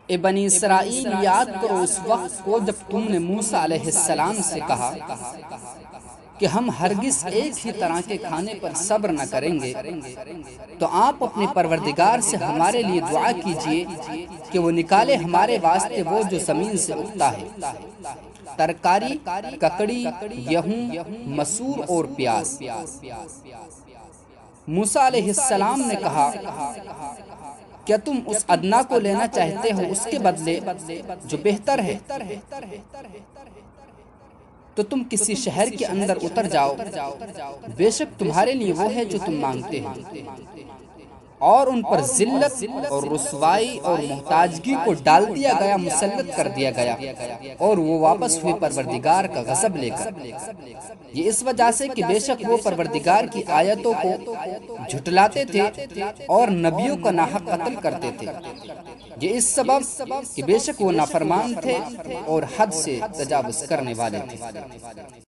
اے بنی اسرائیل، یاد کرو اس وقت کو جب تم نے موسیٰ علیہ السلام سے کہا کہ ہم ہرگز ایک ہی طرح کے کھانے پر صبر نہ کریں گے، تو آپ اپنے پروردگار سے ہمارے لیے دعا کیجئے کہ وہ نکالے ہمارے واسطے وہ جو زمین سے اگتا ہے، ترکاری، ککڑی، گیہوں، مسور اور پیاز۔ موسیٰ علیہ السلام نے کہا، کیا تم اس ادنا کو لینا چاہتے ہو اس کے بدلے جو بہتر ہے؟ تو تم کسی شہر کے اندر اتر جاؤ، بے شک تمہارے لیے وہ ہے جو تم مانگتے ہو، اور ان پر ذلت اور رسوائی اور محتاجگی کو ڈال دیا گیا، مسلط کر دیا گیا، اور وہ واپس ہوئے پروردگار کا غضب لے کر۔ یہ اس وجہ سے کہ بے شک وہ پروردگار کی آیتوں کو جھٹلاتے تھے اور نبیوں کا ناحق قتل کرتے تھے۔ یہ اس سبب کہ بے شک وہ نافرمان تھے اور حد سے تجاوز کرنے والے تھے۔